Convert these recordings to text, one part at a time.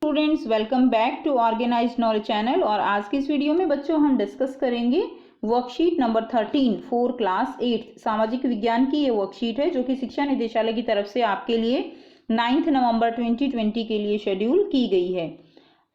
Students, welcome back to organised knowledge channel. और आज की इस वीडियो में बच्चों हम डिस्कस करेंगे वर्कशीट नंबर 13 फॉर क्लास 8 सामाजिक विज्ञान की। ये वर्कशीट है जो कि शिक्षा निदेशालय की तरफ से आपके लिए 9 नवंबर 2020 के लिए शेड्यूल की गई है।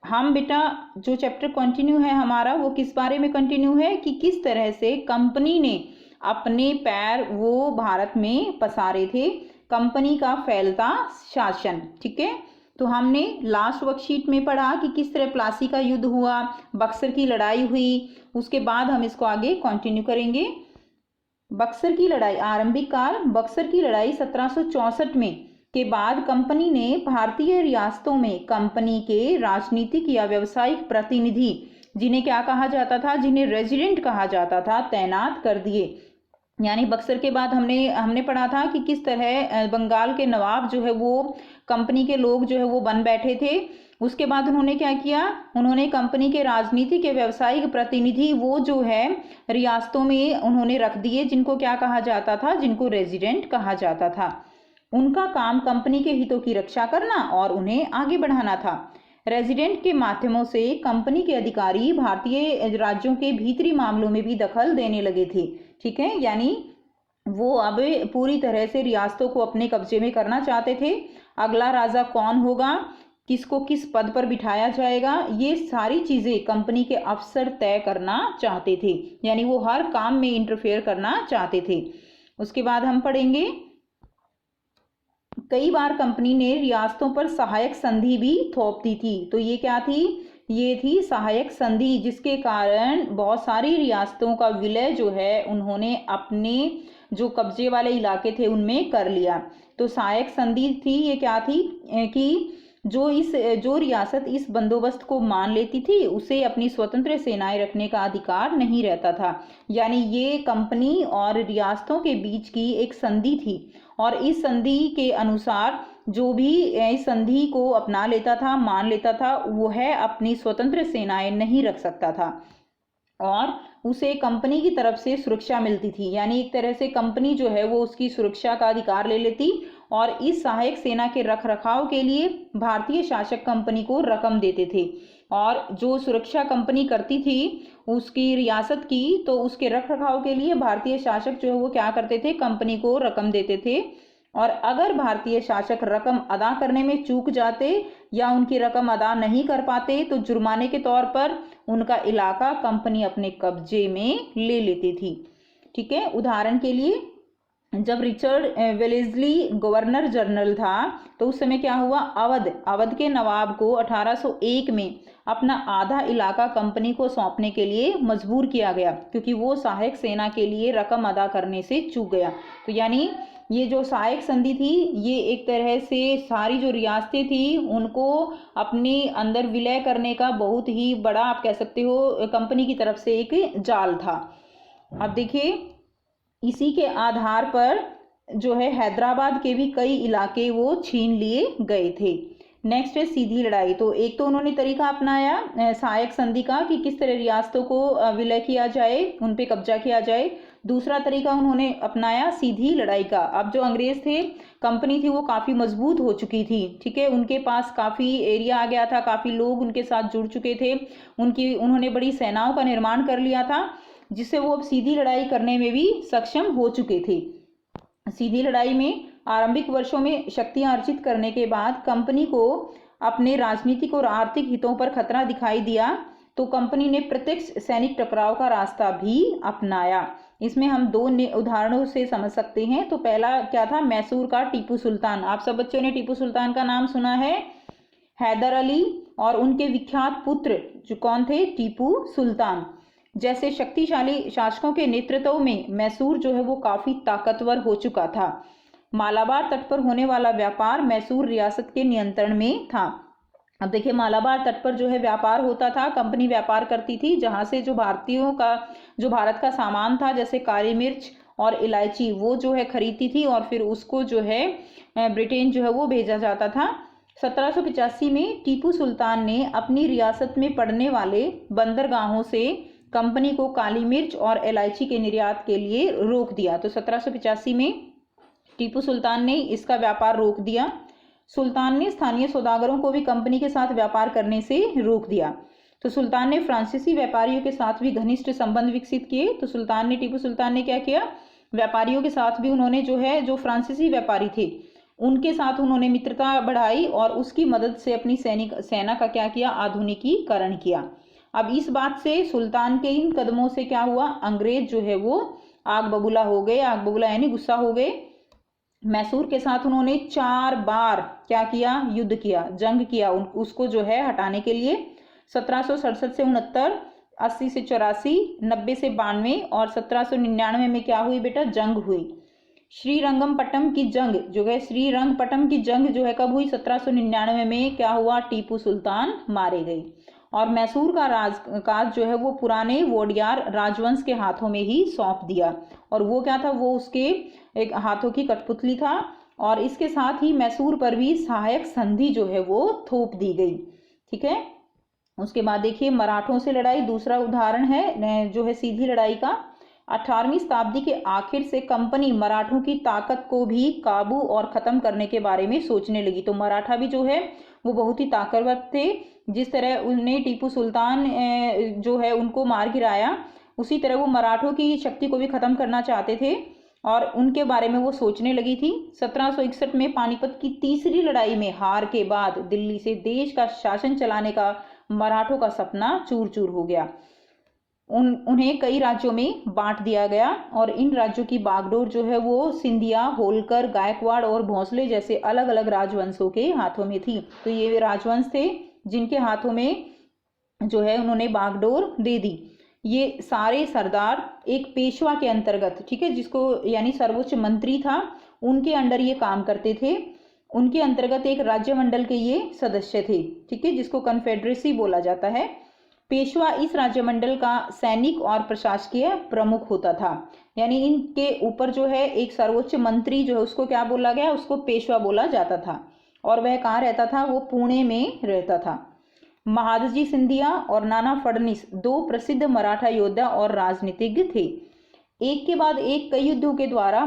हम बेटा जो चैप्टर कंटिन्यू है हमारा वो किस बारे में कंटिन्यू है कि किस तरह से कंपनी ने अपने पैर वो भारत में पसारे थे, कंपनी का फैलता शासन। ठीक है, तो हमने लास्ट वर्कशीट में पढ़ा कि किस तरह प्लासी का युद्ध हुआ, बक्सर की लड़ाई हुई। उसके बाद हम इसको आगे कंटिन्यू करेंगे। बक्सर की लड़ाई, आरंभिक काल बक्सर की लड़ाई 1764 में के बाद कंपनी ने भारतीय रियासतों में कंपनी के राजनीतिक या व्यावसायिक प्रतिनिधि, जिन्हें क्या कहा जाता था, जिन्हें रेजिडेंट कहा जाता था, तैनात कर दिए। यानी बक्सर के बाद हमने पढ़ा था कि किस तरह बंगाल के नवाब जो है वो कंपनी के लोग जो है वो बन बैठे थे। उसके बाद उन्होंने क्या किया, उन्होंने कंपनी के राजनीतिक के व्यावसायिक प्रतिनिधि वो जो है रियासतों में उन्होंने रख दिए, जिनको क्या कहा जाता था, जिनको रेजिडेंट कहा जाता था। उनका काम कंपनी के हितों की रक्षा करना और उन्हें आगे बढ़ाना था। रेजिडेंट के माध्यमों से कंपनी के अधिकारी भारतीय राज्यों के भीतरी मामलों में भी दखल देने लगे थे। ठीक है, यानी वो अब पूरी तरह से रियासतों को अपने कब्जे में करना चाहते थे। अगला राजा कौन होगा, किसको किस पद पर बिठाया जाएगा, ये सारी चीजें कंपनी के अफसर तय करना चाहते थे। यानी वो हर काम में इंटरफेयर करना चाहते थे। उसके बाद हम पढ़ेंगे, कई बार कंपनी ने रियासतों पर सहायक संधि भी थोप दी थी। तो ये क्या थी, ये थी सहायक संधि, जिसके कारण बहुत सारी रियासतों का विलय जो है उन्होंने अपने जो कब्जे वाले इलाके थे उनमें कर लिया। तो सहायक संधि थी, ये क्या थी कि जो रियासत इस बंदोबस्त को मान लेती थी उसे अपनी स्वतंत्र सेनाएं रखने का अधिकार नहीं रहता था। यानी ये कंपनी और रियासतों के बीच की एक संधि थी और इस संधि के अनुसार जो भी इस संधि को अपना लेता था, मान लेता था, वह अपनी स्वतंत्र सेनाएं नहीं रख सकता था और उसे कंपनी की तरफ से सुरक्षा मिलती थी। यानी एक तरह से कंपनी जो है वो उसकी सुरक्षा का अधिकार ले लेती और इस सहायक सेना के रख रखाव के लिए भारतीय शासक कंपनी को रकम देते थे। और जो सुरक्षा कंपनी करती थी उसकी रियासत की, तो उसके रख रखाव के लिए भारतीय शासक जो है वो क्या करते थे, कंपनी को रकम देते थे। और अगर भारतीय शासक रकम अदा करने में चूक जाते या उनकी रकम अदा नहीं कर पाते तो जुर्माने के तौर पर उनका इलाका कंपनी अपने कब्जे में ले लेती थी। ठीक है, उदाहरण के लिए जब रिचर्ड वेलेस्ली गवर्नर जनरल था तो उस समय क्या हुआ, अवध के नवाब को 1801 में अपना आधा इलाका कंपनी को सौंपने के लिए मजबूर किया गया, क्योंकि वो सहायक सेना के लिए रकम अदा करने से चूक गया। तो यानी ये जो सहायक संधि थी, ये एक तरह से सारी जो रियासतें थी उनको अपने अंदर विलय करने का बहुत ही बड़ा, आप कह सकते हो, कंपनी की तरफ से एक जाल था। अब देखिए, इसी के आधार पर जो है हैदराबाद के भी कई इलाके वो छीन लिए गए थे। नेक्स्ट है सीधी लड़ाई। तो एक तो उन्होंने तरीका अपनाया सहायक संधि का कि किस तरह रियासतों को विलय किया जाए, उन पे कब्जा किया जाए। दूसरा तरीका उन्होंने अपनाया सीधी लड़ाई का। अब जो अंग्रेज थे, कंपनी थी, वो काफ़ी मजबूत हो चुकी थी। ठीक है, उनके पास काफ़ी एरिया आ गया था, काफ़ी लोग उनके साथ जुड़ चुके थे, उन्होंने बड़ी सेनाओं का निर्माण कर लिया था, जिससे वो अब सीधी लड़ाई करने में भी सक्षम हो चुके थे। सीधी लड़ाई में आरंभिक वर्षों में शक्तियां अर्जित करने के बाद कंपनी को अपने राजनीतिक और आर्थिक हितों पर खतरा दिखाई दिया, तो कंपनी ने प्रत्यक्ष सैनिक टकराव का रास्ता भी अपनाया। इसमें हम दो उदाहरणों से समझ सकते हैं। तो पहला क्या था, मैसूर का टीपू सुल्तान। आप सब बच्चों ने टीपू सुल्तान का नाम सुना है, हैदर अली और उनके विख्यात पुत्र जो कौन थे, टीपू सुल्तान। जैसे शक्तिशाली शासकों के नेतृत्व में मैसूर जो है वो काफी ताकतवर हो चुका था। मालाबार तट पर होने वाला व्यापार मैसूर रियासत के नियंत्रण में था। अब देखिए, मालाबार तट पर जो है व्यापार होता था, कंपनी व्यापार करती थी, जहां से जो भारत का सामान था, जैसे काली मिर्च और इलायची, वो जो है खरीदती थी और फिर उसको जो है ब्रिटेन जो है वो भेजा जाता था। 1785 में टीपू सुल्तान ने अपनी रियासत में पड़ने वाले बंदरगाहों से कंपनी को काली मिर्च और इलायची के निर्यात के लिए रोक दिया। तो 1785 में टीपू सुल्तान ने इसका व्यापार रोक दिया। सुल्तान ने स्थानीय सौदागरों को भी कंपनी के साथ व्यापार करने से रोक दिया। तो सुल्तान ने फ्रांसीसी व्यापारियों के साथ भी घनिष्ठ संबंध विकसित किए। तो टीपू सुल्तान ने क्या किया, व्यापारियों के साथ भी उन्होंने जो है, जो फ्रांसीसी व्यापारी थे उनके साथ उन्होंने मित्रता बढ़ाई और उसकी मदद से अपनी सेना का क्या किया, आधुनिकीकरण किया। अब इस बात से सुल्तान के इन कदमों से क्या हुआ, अंग्रेज जो है वो आग बबूला हो गए, आग बबूला यानी गुस्सा हो गए। मैसूर के साथ उन्होंने 4 बार क्या किया, युद्ध किया, जंग किया उसको जो है हटाने के लिए। 1767 से 69, 80 से 84, 90 से 92 और 1799 में क्या हुई बेटा, जंग हुई। श्रीरंगपट्टम की जंग जो है, श्रीरंगपट्टम की जंग जो है कब हुई, 1799 में क्या हुआ, टीपू सुल्तान मारे गए। और मैसूर का राजकाज जो है वो पुराने वोडियार राजवंश के हाथों में ही सौंप दिया। और वो क्या था, वो उसके एक हाथों की कठपुतली था। और इसके साथ ही मैसूर पर भी सहायक संधि जो है वो थोप दी गई। ठीक है, उसके बाद देखिए मराठों से लड़ाई, दूसरा उदाहरण है जो है सीधी लड़ाई का। 18वीं शताब्दी के आखिर से कंपनी मराठों की ताकत को भी काबू और खत्म करने के बारे में सोचने लगी। तो मराठा भी जो है वो बहुत ही ताकतवर थे। जिस तरह उन्हें टीपू सुल्तान जो है उनको मार गिराया, उसी तरह वो मराठों की शक्ति को भी खत्म करना चाहते थे और उनके बारे में वो सोचने लगी थी। 1761 में पानीपत की तीसरी लड़ाई में हार के बाद दिल्ली से देश का शासन चलाने का मराठों का सपना चूर चूर हो गया। उन्हें कई राज्यों में बांट दिया गया और इन राज्यों की बागडोर जो है वो सिंधिया, होलकर, गायकवाड़ और भोंसले जैसे अलग अलग राजवंशों के हाथों में थी। तो ये राजवंश थे जिनके हाथों में जो है उन्होंने बागडोर दे दी। ये सारे सरदार एक पेशवा के अंतर्गत, ठीक है, जिसको यानी सर्वोच्च मंत्री था, उनके अंडर ये काम करते थे। उनके अंतर्गत एक राज्य मंडल के ये सदस्य थे, ठीक है, जिसको कन्फेडरेसी बोला जाता है। पेशवा इस राज्यमंडल का सैनिक और प्रशासकीय प्रमुख होता था। यानी इनके ऊपर जो है एक सर्वोच्च मंत्री जो है उसको क्या बोला गया, उसको पेशवा बोला जाता था। और वह कहाँ रहता था, वो पुणे में रहता था। महादजी सिंधिया और नाना फडणवीस 2 प्रसिद्ध मराठा योद्धा और राजनीतिज्ञ थे। एक के बाद एक कई युद्धों के द्वारा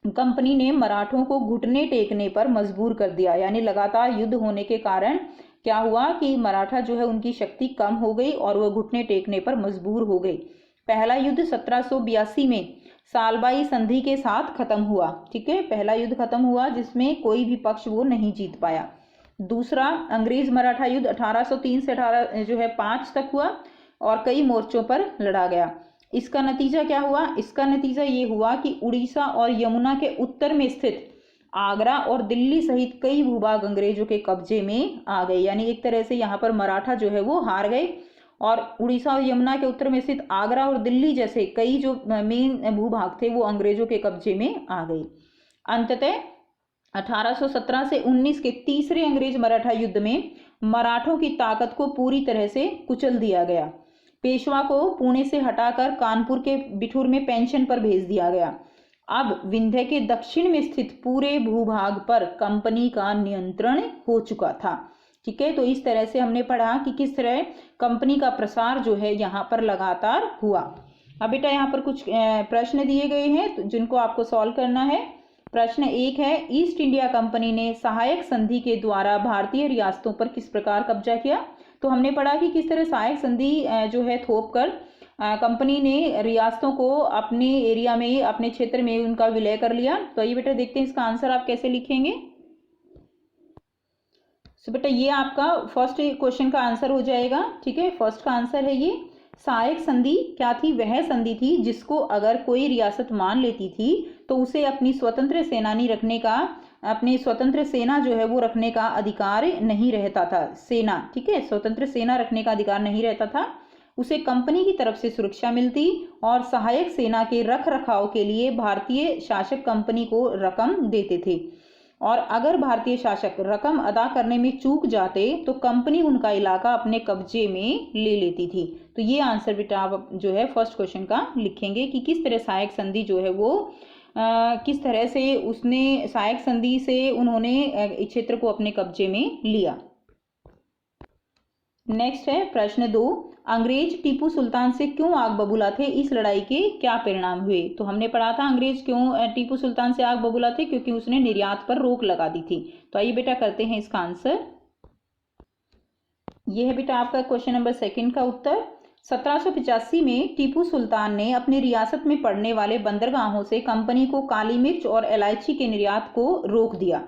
कंपनी ने मराठों को घुटने टेकने पर मजबूर कर दिया। यानी लगातार युद्ध होने के कारण क्या हुआ कि मराठा जो है उनकी शक्ति कम हो गई और वह घुटने टेकने पर मजबूर हो गई। पहला युद्ध 1782 में सालबाई संधि के साथ खत्म हुआ। ठीक है, पहला युद्ध खत्म हुआ जिसमें कोई भी पक्ष वो नहीं जीत पाया। दूसरा अंग्रेज मराठा युद्ध 1803 से 5 तक हुआ और कई मोर्चों पर लड़ा गया। इसका नतीजा क्या हुआ, इसका नतीजा ये हुआ कि उड़ीसा और यमुना के उत्तर में स्थित आगरा और दिल्ली सहित कई भूभाग अंग्रेजों के कब्जे में आ गए। यानी एक तरह से यहाँ पर मराठा जो है वो हार गए और उड़ीसा और यमुना के उत्तर में स्थित आगरा और दिल्ली जैसे कई जो मेन भूभाग थे वो अंग्रेजों के कब्जे में आ गए। अंततः 1817 से 19 के तीसरे अंग्रेज मराठा युद्ध में मराठों की ताकत को पूरी तरह से कुचल दिया गया। पेशवा को पुणे से हटाकर कानपुर के बिठूर में पेंशन पर भेज दिया गया। अब विंध्य के दक्षिण में स्थित पूरे भूभाग पर कंपनी का नियंत्रण हो चुका था। ठीक है, तो इस तरह से हमने पढ़ा कि किस तरह कंपनी का प्रसार जो है यहाँ पर लगातार हुआ। अब बेटा यहाँ पर कुछ प्रश्न दिए गए हैं जिनको आपको सॉल्व करना है। प्रश्न 1 है, ईस्ट इंडिया कंपनी ने सहायक संधि के द्वारा भारतीय रियासतों पर किस प्रकार कब्जा किया। तो हमने पढ़ा कि किस तरह सहायक संधि जो है थोप कर कंपनी ने रियासतों को अपने एरिया में, अपने क्षेत्र में उनका विलय कर लिया। तो ये बेटा देखते हैं इसका आंसर आप कैसे लिखेंगे। तो बेटा ये आपका फर्स्ट क्वेश्चन का आंसर हो जाएगा। ठीक है, फर्स्ट का आंसर है ये। सहायक संधि क्या थी, वह संधि थी जिसको अगर कोई रियासत मान लेती थी तो उसे अपनी स्वतंत्र सेनानी रखने का, अपनी स्वतंत्र सेना जो है वो रखने का अधिकार नहीं रहता था। सेना, ठीक है, स्वतंत्र सेना रखने का अधिकार नहीं रहता था। उसे कंपनी की तरफ से सुरक्षा मिलती और सहायक सेना के रख रखाव के लिए भारतीय शासक कंपनी को रकम देते थे। और अगर भारतीय शासक रकम अदा करने में चूक जाते तो कंपनी उनका इलाका अपने कब्जे में ले लेती थी। तो ये आंसर बेटा आप जो है फर्स्ट क्वेश्चन का लिखेंगे कि किस तरह सहायक संधि जो है वो किस तरह से उसने सहायक संधि से उन्होंने क्षेत्र को अपने कब्जे में लिया। नेक्स्ट है प्रश्न 2, अंग्रेज टीपू सुल्तान से क्यों आग बबूला थे, इस लड़ाई के क्या परिणाम हुए। तो हमने पढ़ा था अंग्रेज क्यों टीपू सुल्तान से आग बबूला थे, क्योंकि उसने निर्यात पर रोक लगा दी थी। तो आइए बेटा करते हैं इसका आंसर। यह है बेटा आपका क्वेश्चन नंबर 2 का उत्तर। 1785 में टीपू सुल्तान ने अपनी रियासत में पड़ने वाले बंदरगाहों से कंपनी को काली मिर्च और इलायची के निर्यात को रोक दिया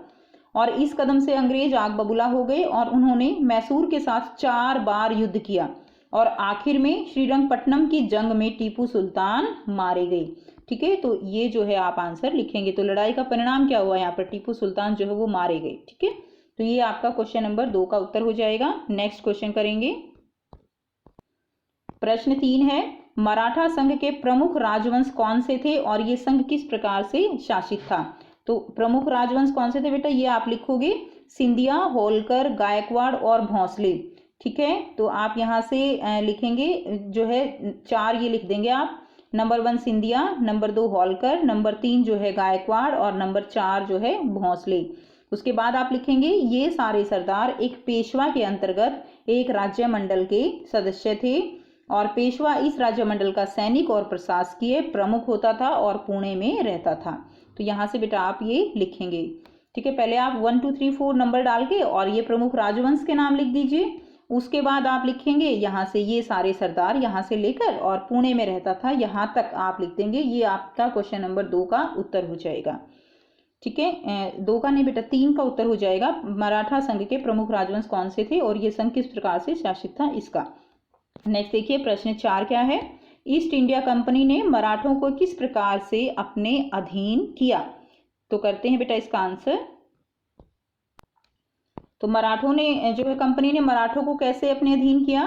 और इस कदम से अंग्रेज आग बबूला हो गए और उन्होंने मैसूर के साथ 4 बार युद्ध किया और आखिर में श्रीरंगपट्टनम की जंग में टीपू सुल्तान मारे गए। ठीक है, तो ये जो है आप आंसर लिखेंगे। तो लड़ाई का परिणाम क्या हुआ, यहाँ पर टीपू सुल्तान जो है वो मारे गए। ठीक है, तो ये आपका क्वेश्चन नंबर 2 का उत्तर हो जाएगा। नेक्स्ट क्वेश्चन करेंगे। प्रश्न 3 है, मराठा संघ के प्रमुख राजवंश कौन से थे और ये संघ किस प्रकार से शासित था। तो प्रमुख राजवंश कौन से थे बेटा, ये आप लिखोगे सिंधिया, होलकर, गायकवाड़ और भोंसले। ठीक है, तो आप यहाँ से लिखेंगे जो है 4 ये लिख देंगे आप। Number 1 Scindia, number 2 Holkar, number 3 जो है गायकवाड़ और नंबर 4 जो है भोंसले। उसके बाद आप लिखेंगे ये सारे सरदार एक पेशवा के अंतर्गत एक राज्य मंडल के सदस्य थे और पेशवा इस राज्य मंडल का सैनिक और प्रशासकीय प्रमुख होता था और पुणे में रहता था। तो यहाँ से बेटा आप ये लिखेंगे। ठीक है, पहले आप 1 2 3 4 नंबर डाल के और ये प्रमुख राजवंश के नाम लिख दीजिए। उसके बाद आप लिखेंगे यहाँ से ये सारे सरदार यहाँ से लेकर और पुणे में रहता था यहाँ तक आप लिख देंगे। ये आपका क्वेश्चन नंबर 2 का उत्तर हो जाएगा। ठीक है, 2 का नहीं बेटा 3 का उत्तर हो जाएगा। मराठा संघ के प्रमुख राजवंश कौन से थे और ये संघ किस प्रकार से शासित था इसका। नेक्स्ट देखिए प्रश्न 4 क्या है, ईस्ट इंडिया कंपनी ने मराठों को किस प्रकार से अपने अधीन किया। तो करते हैं बेटा इसका आंसर। तो मराठों ने जो है कंपनी ने मराठों को कैसे अपने अधीन किया,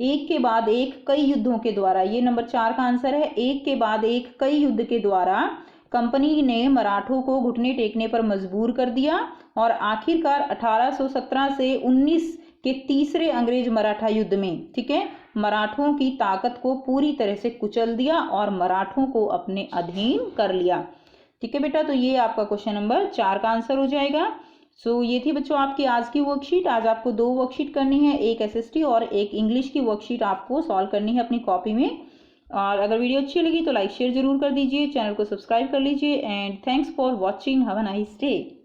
एक के बाद एक कई युद्धों के द्वारा। ये नंबर 4 का आंसर है। एक के बाद एक कई युद्ध के द्वारा कंपनी ने मराठों को घुटने टेकने पर मजबूर कर दिया और आखिरकार 1817 से 19 के तीसरे अंग्रेज मराठा युद्ध में, ठीक है, मराठों की ताकत को पूरी तरह से कुचल दिया और मराठों को अपने अधीन कर लिया। ठीक है बेटा, तो ये आपका क्वेश्चन नंबर 4 का आंसर हो जाएगा। सो ये थी बच्चों आपकी आज की वर्कशीट। आज आपको 2 वर्कशीट करनी है, एक एसएसटी और एक इंग्लिश की वर्कशीट आपको सॉल्व करनी है अपनी कॉपी में। और अगर वीडियो अच्छी लगी तो लाइक शेयर जरूर कर दीजिए, चैनल को सब्सक्राइब कर लीजिए and thanks for watching. Have a nice day.